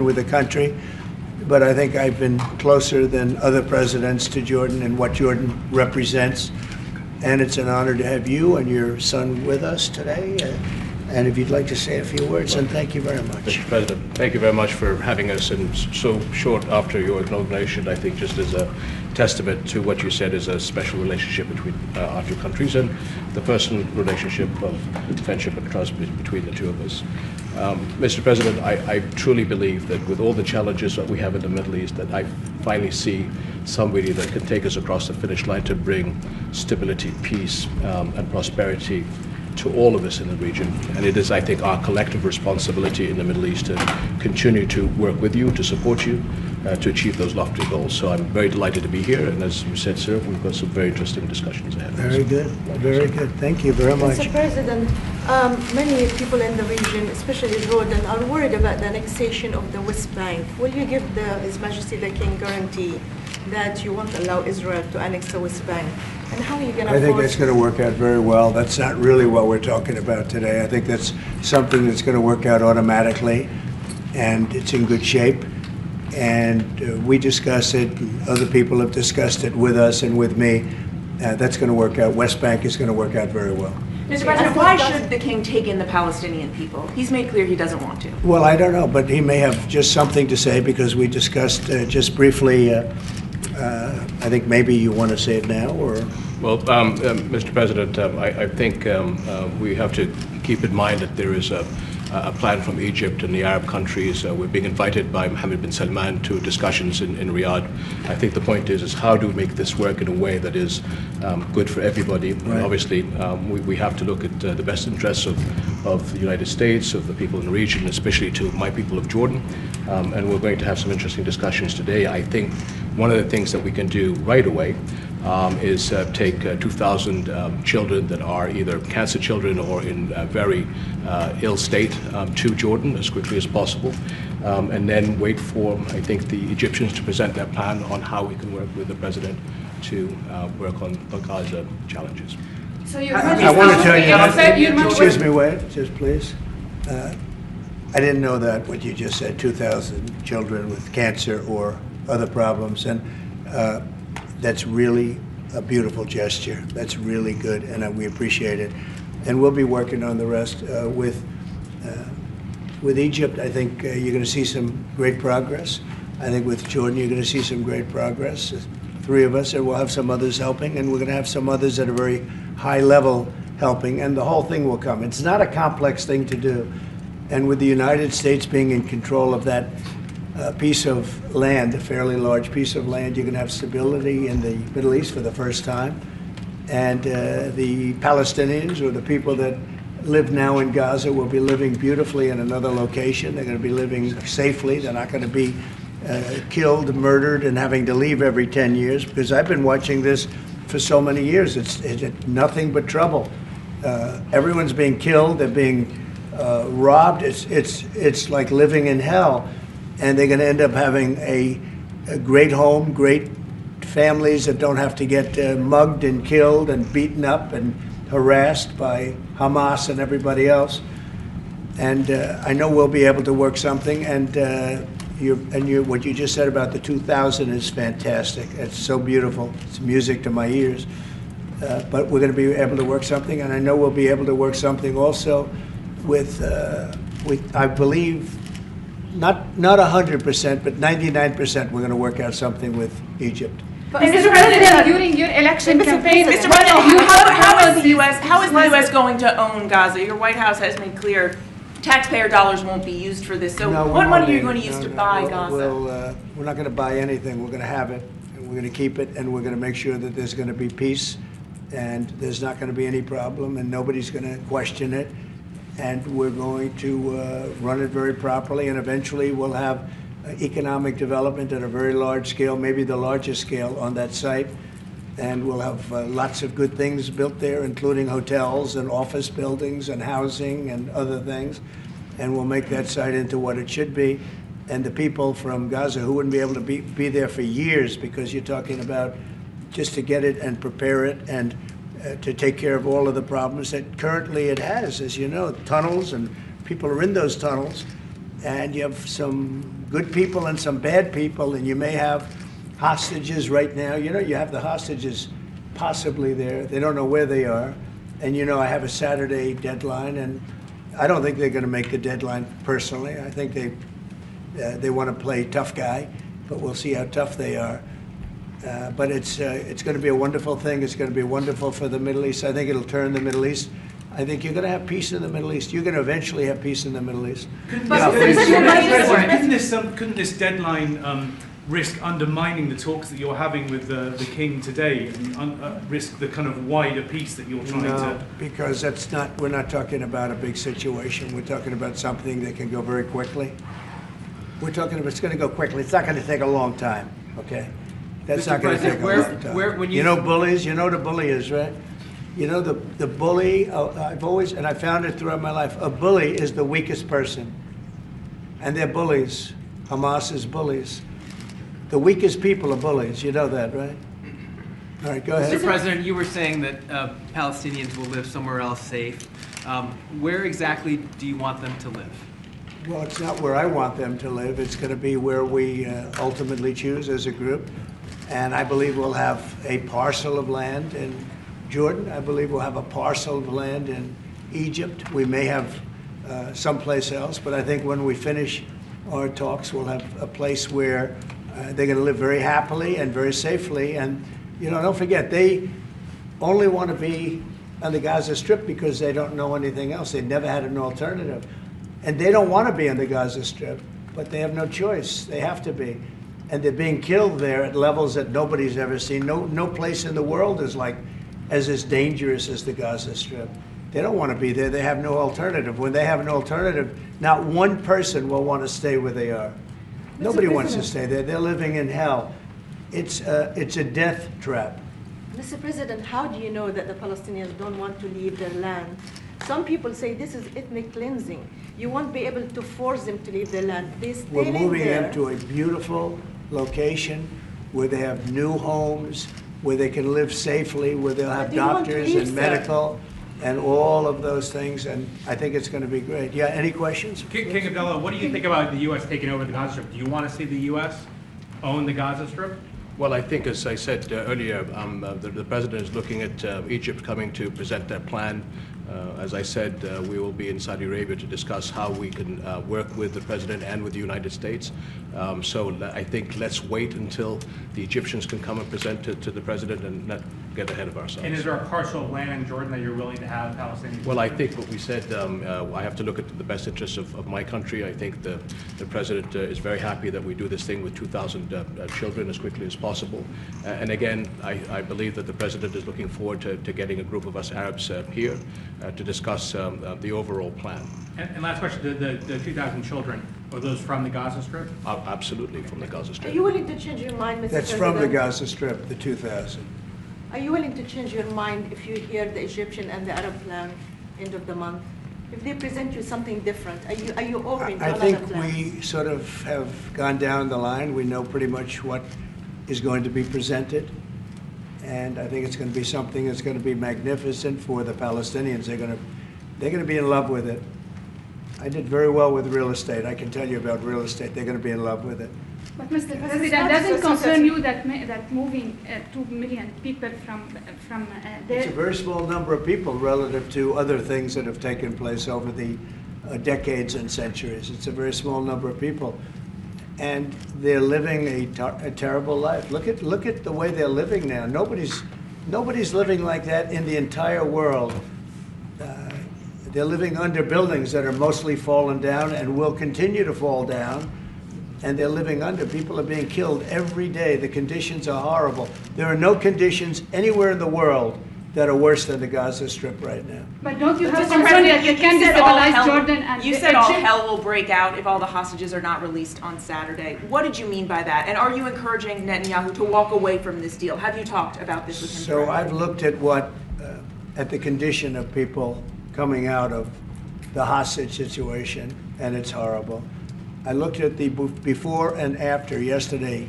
with the country, but I think I've been closer than other presidents to Jordan and what Jordan represents. And it's an honor to have you and your son with us today. And if you'd like to say a few words, and thank you very much. Mr. President, thank you very much for having us, and so short after your inauguration, I think just as a testament to what you said is a special relationship between our two countries and the personal relationship of friendship and trust between the two of us. Mr. President, I truly believe that with all the challenges that we have in the Middle East, that I finally see somebody that can take us across the finish line to bring stability, peace, and prosperity to all of us in the region. And it is, I think, our collective responsibility in the Middle East to continue to work with you, to support you, to achieve those lofty goals. So I'm very delighted to be here, and as you said, sir, we've got some very interesting discussions ahead. Very good, very good. Thank you very much. Mr. President, many people in the region, especially Jordan, are worried about the annexation of the West Bank. Will you give His Majesty the King guarantee that you won't allow Israel to annex the West Bank? And how are you going to I think that's going to work out very well. That's not really what we're talking about today. I think that's something that's going to work out automatically, and it's in good shape. And we discuss it, and other people have discussed it with us and with me. That's going to work out. West Bank is going to work out very well. Mr. President, why should the king take in the Palestinian people? He's made clear he doesn't want to. Well, I don't know, but he may have just something to say, because we discussed just briefly. I think maybe you want to say it now, or? Well, Mr. President, I think we have to keep in mind that there is a plan from Egypt and the Arab countries. We're being invited by Mohammed bin Salman to discussions in Riyadh. I think the point is how do we make this work in a way that is good for everybody? Right. And obviously, we have to look at the best interests of the United States, of the people in the region, especially to my people of Jordan. And we're going to have some interesting discussions today. I think one of the things that we can do right away is take 2,000 children that are either cancer children or in a very ill state to Jordan as quickly as possible, and then wait for, I think, the Egyptians to present their plan on how we can work with the president to work on the Gaza challenges. So I want to tell you, excuse me, wait, just please. I didn't know that, what you just said, 2,000 children with cancer or other problems, and that's really a beautiful gesture. That's really good, and we appreciate it. And we'll be working on the rest with Egypt. I think you're going to see some great progress. I think with Jordan, you're going to see some great progress. 3 of us, and we'll have some others helping, and we're going to have some others at a very high level helping, and the whole thing will come. It's not a complex thing to do. And with the United States being in control of that piece of land, a fairly large piece of land, you're going to have stability in the Middle East for the first time. And the Palestinians, or the people that live now in Gaza, will be living beautifully in another location. They're going to be living safely. They're not going to be killed, murdered, and having to leave every 10 years, because I've been watching this for so many years. It's nothing but trouble. Everyone's being killed. They're being robbed. It's like living in hell. And they're going to end up having a great home, great families that don't have to get mugged and killed and beaten up and harassed by Hamas and everybody else. And I know we'll be able to work something. And what you just said about the 2,000 is fantastic. It's so beautiful. It's music to my ears. But we're going to be able to work something, and I know we'll be able to work something also with I believe, not 100%, but 99%. We're going to work out something with Egypt. But Mr. President, during your election campaign, Mr. President, how is the U.S. going to own Gaza? Your White House has made clear taxpayer dollars won't be used for this. So what money are you going to use to buy Gaza? We're not going to buy anything. We're going to have it, and we're going to keep it, and we're going to make sure that there's going to be peace, and there's not going to be any problem, and nobody's going to question it. And we're going to run it very properly, and eventually we'll have economic development at a very large scale, maybe the largest scale on that site. And we'll have lots of good things built there, including hotels and office buildings and housing and other things. And we'll make that site into what it should be. And the people from Gaza who wouldn't be able to be there for years, because you're talking about just to get it and prepare it and to take care of all of the problems that currently it has, as you know, tunnels, and people are in those tunnels, and you have some good people and some bad people, and you may have hostages right now. You know, you have the hostages possibly there. They don't know where they are. And, you know, I have a Saturday deadline, and I don't think they're going to make the deadline personally. I think they want to play tough guy, but we'll see how tough they are. But it's going to be a wonderful thing. It's going to be wonderful for the Middle East. I think it'll turn the Middle East. I think you're going to have peace in the Middle East. You're going to eventually have peace in the Middle East. Couldn't this deadline risk undermining the talks that you're having with the king today, and risk the kind of wider peace that you're trying to? Because we're not talking about a big situation. We're talking about something that can go very quickly. We're talking about it's going to go quickly. It's not going to take a long time, okay? That's not going to take a long time. You know bullies? You know what a bully is, right? You know the bully, I've always, and I found it throughout my life, a bully is the weakest person. And they're bullies. Hamas is bullies. The weakest people are bullies. You know that, right? All right, go ahead. Mr. President, you were saying that Palestinians will live somewhere else safe. Where exactly do you want them to live? Well, it's not where I want them to live. It's going to be where we ultimately choose as a group. And I believe we'll have a parcel of land in Jordan. I believe we'll have a parcel of land in Egypt. We may have someplace else, but I think when we finish our talks, we'll have a place where they're going to live very happily and very safely. And, you know, don't forget, they only want to be on the Gaza Strip because they don't know anything else. They've never had an alternative. And they don't want to be on the Gaza Strip, but they have no choice. They have to be. And they're being killed there at levels that nobody's ever seen. No place in the world is as dangerous as the Gaza Strip. They don't want to be there. They have no alternative. When they have an alternative, not one person will want to stay where they are. Nobody wants to stay there. They're living in hell. It's a death trap. Mr. President, how do you know that the Palestinians don't want to leave their land? Some people say this is ethnic cleansing. You won't be able to force them to leave their land. They stay We're moving there. them to a beautiful location where they have new homes, where they can live safely, where they'll have doctors and medical and all of those things, and I think it's going to be great. Yeah, any questions? King Abdullah, what do you think about the U.S. taking over the Gaza Strip? Do you want to see the U.S. own the Gaza Strip? Well, I think, as I said earlier, the president is looking at Egypt coming to present their plan. As I said, we will be in Saudi Arabia to discuss how we can work with the president and with the United States. So I think let's wait until the Egyptians can come and present it to the president and not get ahead of ourselves. And is there a parcel of land in Jordan that you're willing to have Palestinians? Well, I think what we said, I have to look at the best interests of my country. I think the president is very happy that we do this thing with 2,000 children as quickly as possible. And again, I believe that the president is looking forward to getting a group of us Arabs here to discuss the overall plan. And last question, the 2,000 children, are those from the Gaza Strip? Absolutely, from the Gaza Strip. Are you willing to change your mind, Mr. That's President? from the Gaza Strip, the 2,000. Are you willing to change your mind if you hear the Egyptian and the Arab plan end of the month? If they present you something different, are you open to I another think plan? we sort of have gone down the line. We know pretty much what is going to be presented. And I think it's going to be something that's going to be magnificent for the Palestinians. They're going to be in love with it. I did very well with real estate. I can tell you about real estate. They're going to be in love with it. But Mr. President, doesn't concern you that moving 2 million people from there? It's a very small number of people relative to other things that have taken place over the decades and centuries. It's a very small number of people. And they're living a terrible life. Look at the way they're living now. Nobody's living like that in the entire world. They're living under buildings that are mostly fallen down and will continue to fall down. And they're living under. People are being killed every day. The conditions are horrible. There are no conditions anywhere in the world that are worse than the Gaza Strip right now. But don't you have Mr. concern that President, you can destabilize Jordan and you said all Egypt? hell will break out if all the hostages are not released on Saturday. What did you mean by that? And are you encouraging Netanyahu to walk away from this deal? Have you talked about this with him? So I've looked at at the condition of people coming out of the hostage situation, and it's horrible. I looked at the before and after yesterday.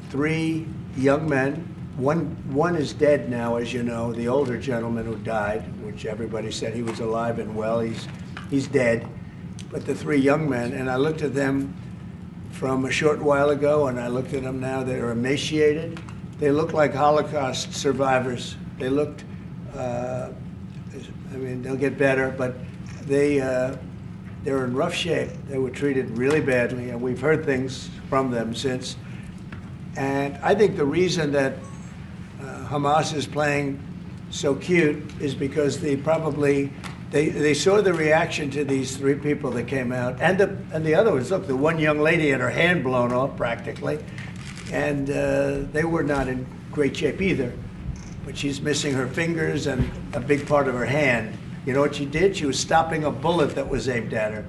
3 young men. One is dead now, as you know, the older gentleman who died, which everybody said he was alive and well. He's dead. But the 3 young men, and I looked at them from a short while ago, and I looked at them now. They're emaciated. They look like Holocaust survivors. They looked, I mean, they'll get better, but they're in rough shape. They were treated really badly, and we've heard things from them since. And I think the reason that Hamas is playing so cute is because they saw the reaction to these three people that came out, and the other ones. Look, the one young lady had her hand blown off practically, and they were not in great shape either. But she's missing her fingers and a big part of her hand. You know what she did? She was stopping a bullet that was aimed at her.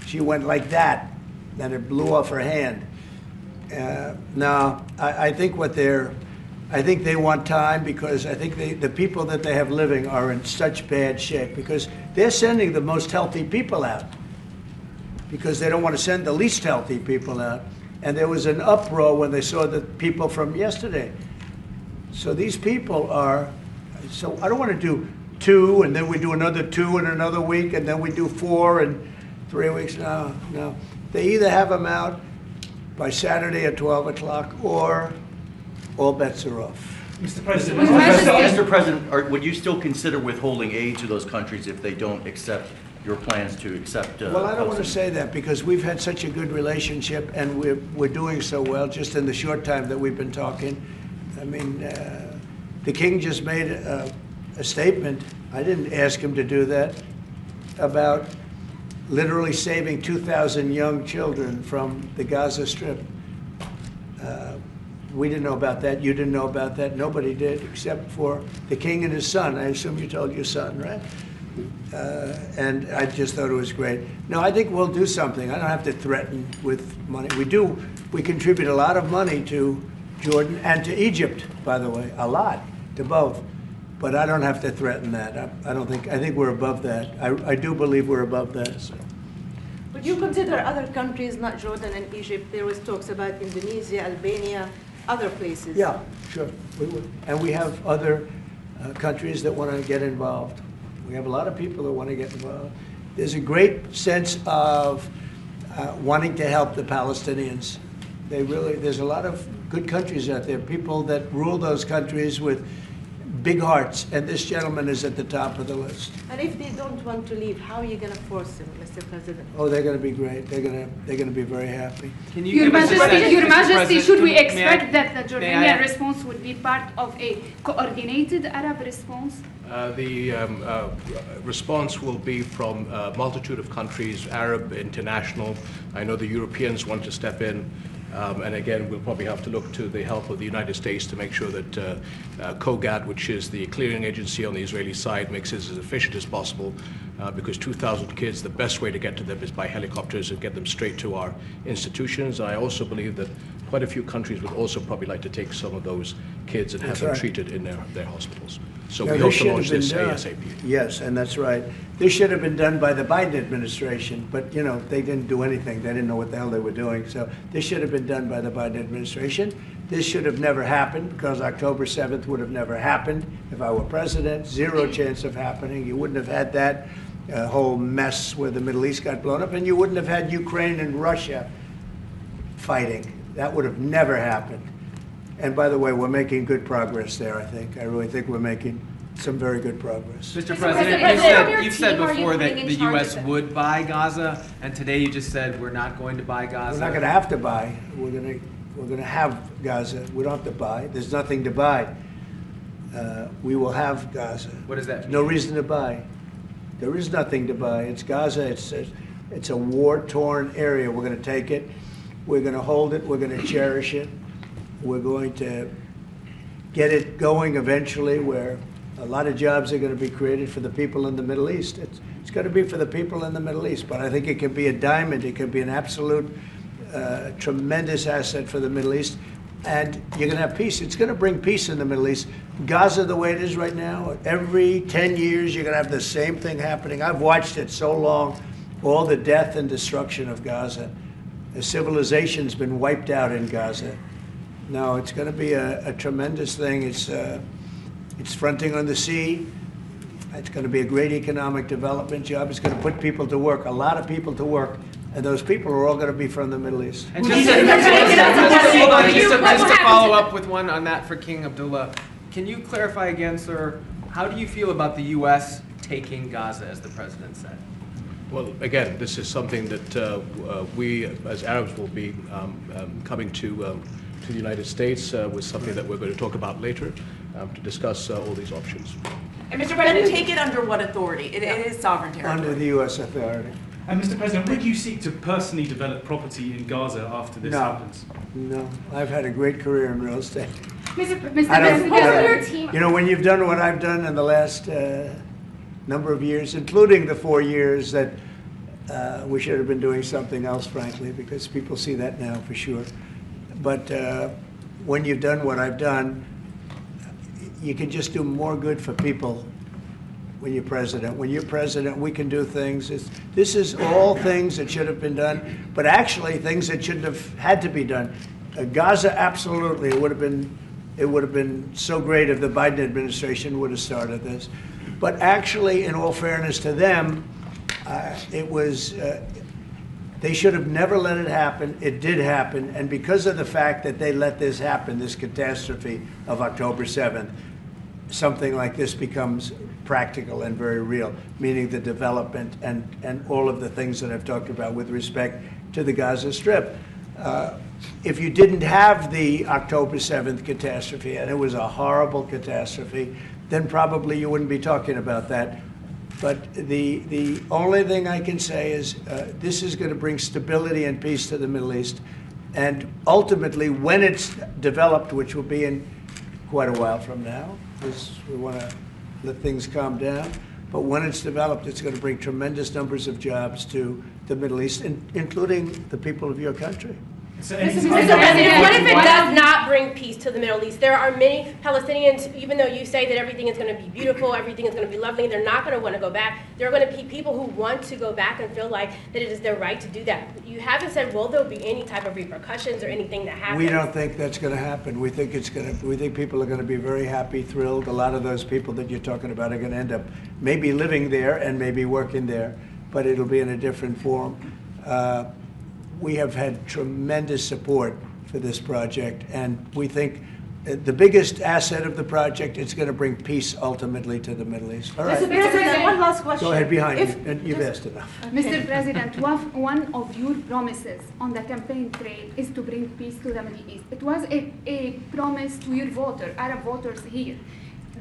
She went like that, and it blew off her hand. No, I think I think they want time, because I think the people that they have living are in such bad shape, because they're sending the most healthy people out, because they don't want to send the least healthy people out. And there was an uproar when they saw the people from yesterday. So these people are, so I don't want to do 2 and then we do another 2 in another week and then we do 4 in 3 weeks. No. They either have them out by Saturday at 12 o'clock or all bets are off. Mr. President, Mr. President, would you still consider withholding aid to those countries if they don't accept your plans to accept? Well, I don't want to say that, because we've had such a good relationship and we're doing so well just in the short time that we've been talking. I mean, the king just made a statement. I didn't ask him to do that, about literally saving 2,000 young children from the Gaza Strip. We didn't know about that. You didn't know about that. Nobody did, except for the king and his son. I assume you told your son, right? And I just thought it was great. No, I think we'll do something. I don't have to threaten with money. We contribute a lot of money to Jordan and to Egypt, by the way, a lot, to both. But I don't have to threaten that. I think we're above that. I do believe we're above that. So. Would you consider other countries, not Jordan and Egypt? There was talks about Indonesia, Albania, other places. Yeah, sure, we would. And we have other countries that want to get involved. We have a lot of people that want to get involved. There's a great sense of wanting to help the Palestinians. There's a lot of good countries out there, people that rule those countries with big hearts, and this gentleman is at the top of the list. And if they don't want to leave, how are you going to force them, Mr. President? Oh, they're going to be great. They're going to be very happy. Can you Your give us a sense, Majesty, Your Mr. Majesty, President, should we may I- expect that the may I- Jordanian response would be part of a coordinated Arab response? The response will be from a multitude of countries, Arab, international. I know the Europeans want to step in. And again, we'll probably have to look to the help of the United States to make sure that COGAT, which is the clearing agency on the Israeli side, makes it as efficient as possible, because 2,000 kids, the best way to get to them is by helicopters and get them straight to our institutions. I also believe that quite a few countries would also probably like to take some of those kids and have them treated in their hospitals. So we hope to launch this ASAP. Yes, and that's right. This should have been done by the Biden administration, but, you know, they didn't do anything. They didn't know what the hell they were doing. So this should have been done by the Biden administration. This should have never happened, because October 7th would have never happened if I were president. Zero chance of happening. You wouldn't have had that whole mess where the Middle East got blown up, and you wouldn't have had Ukraine and Russia fighting. That would have never happened. And by the way, we're making good progress there, I think. I really think we're making some very good progress. Mr. President, President, you've said team, are you before that putting in the charge U.S. of it? would buy Gaza, and today you just said we're not going to buy Gaza. We're not going to have to buy. We're going to have Gaza. We don't have to buy. There's nothing to buy. We will have Gaza. What does that mean? No reason to buy. There is nothing to buy. It's Gaza. It's a war-torn area. We're going to take it. We're going to hold it. We're going to cherish it. We're going to get it going eventually, where a lot of jobs are going to be created for the people in the Middle East. It's going to be for the people in the Middle East, but I think it can be a diamond. It can be an absolute tremendous asset for the Middle East. And you're going to have peace. It's going to bring peace in the Middle East. Gaza, the way it is right now, every 10 years you're going to have the same thing happening. I've watched it so long, all the death and destruction of Gaza. The civilization's been wiped out in Gaza. No, it's going to be a tremendous thing. It's fronting on the sea. It's going to be a great economic development job. It's going to put people to work, a lot of people to work. And those people are all going to be from the Middle East. And just to follow up with one on that for King Abdullah, can you clarify again, sir, how do you feel about the U.S. taking Gaza, as the president said? Well, again, this is something that we, as Arabs, will be coming to the United States with something that we're going to talk about later to discuss all these options. And Mr. President, take it under what authority? It is sovereign territory. Under the U.S. authority. And Mr. President, would you seek to personally develop property in Gaza after this happens? No, I've had a great career in real estate. Mr. I President, don't, you know, when you've done what I've done in the last number of years, including the 4 years that we should have been doing something else, frankly, because people see that now for sure. But when you've done what I've done, you can just do more good for people when you're president. When you're president, we can do things. This is all things that should have been done, but actually things that shouldn't have had to be done. Gaza, absolutely, it would have been so great if the Biden administration would have started this. But actually, in all fairness to them, they should have never let it happen. It did happen, and because of the fact that they let this happen, this catastrophe of October 7th, something like this becomes practical and very real, meaning the development and all of the things that I've talked about with respect to the Gaza Strip. If you didn't have the October 7th catastrophe, and it was a horrible catastrophe, then probably you wouldn't be talking about that. But the only thing I can say is this is going to bring stability and peace to the Middle East. And ultimately, when it's developed, which will be in quite a while from now, because we want to let things calm down. But when it's developed, it's going to bring tremendous numbers of jobs to the Middle East, including the people of your country. Mr. President, what if it does not bring peace to the Middle East? There are many Palestinians, even though you say that everything is going to be beautiful, everything is going to be lovely, they're not going to want to go back. There are going to be people who want to go back and feel like that it is their right to do that. You haven't said, will there be any type of repercussions or anything that happens? We don't think that's going to happen. We think we think people are going to be very happy, thrilled. A lot of those people that you're talking about are going to end up maybe living there and maybe working there, but it'll be in a different form. We have had tremendous support for this project, and we think the biggest asset of the project is going to bring peace ultimately to the Middle East. All right. Mr. President, one last question. Go ahead, behind you, and you've asked enough. Mr. President, one of your promises on the campaign trail is to bring peace to the Middle East. It was a promise to your Arab voters here.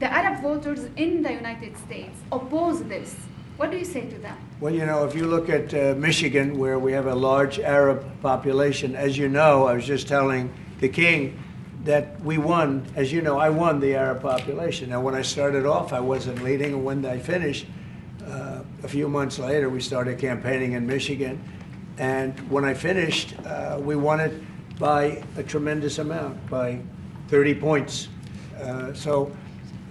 The Arab voters in the United States oppose this. What do you say to them? Well, you know, if you look at Michigan, where we have a large Arab population, as you know, I was just telling the King that we won. As you know, I won the Arab population. Now, when I started off, I wasn't leading, and when I finished, a few months later, we started campaigning in Michigan. And when I finished, we won it by a tremendous amount, by 30 points.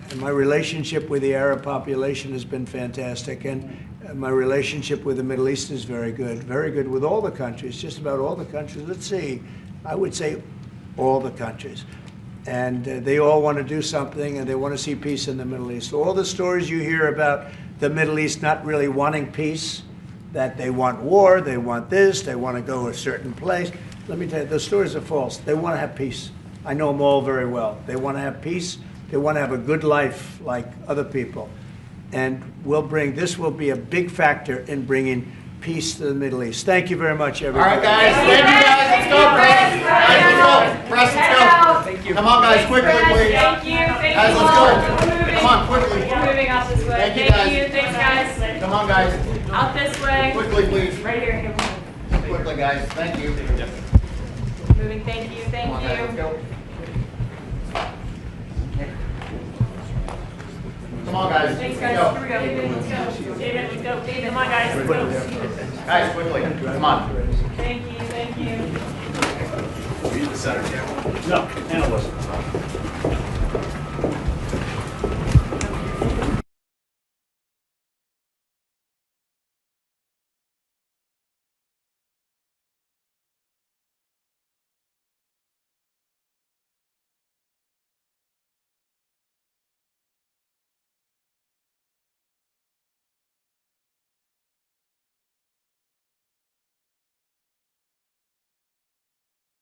And my relationship with the Arab population has been fantastic, and my relationship with the Middle East is very good with all the countries, just about all the countries. Let's see, I would say all the countries. And they all want to do something, and they want to see peace in the Middle East. All the stories you hear about the Middle East not really wanting peace, that they want war, they want this, they want to go a certain place. Let me tell you, those stories are false. They want to have peace. I know them all very well. They want to have peace. They want to have a good life like other people. And this will be a big factor in bringing peace to the Middle East. Thank you very much, everybody. All right, guys. Thank you, guys. Let's go, press. Guys, let's go. Press, let's go. Thank you. Come on, guys, quickly, please. Thank you. Thank Guys, you let's all. go. We're moving. Come on, quickly. We're moving out this way. Thank you, Thank guys. you. Thanks, guys. Come on, guys. Out this way. Quickly, please. Right here. Quickly, guys. Thank you. Moving. Thank you. Thank Come on, guys, let's you. go. Come on, guys. Thanks, Let's guys. go. Here we go. Let's go. David, let's go. David, come on, guys. Let's go. Guys, quickly. Come on. Thank you. Thank you. Were you the center table? No, Anna wasn't.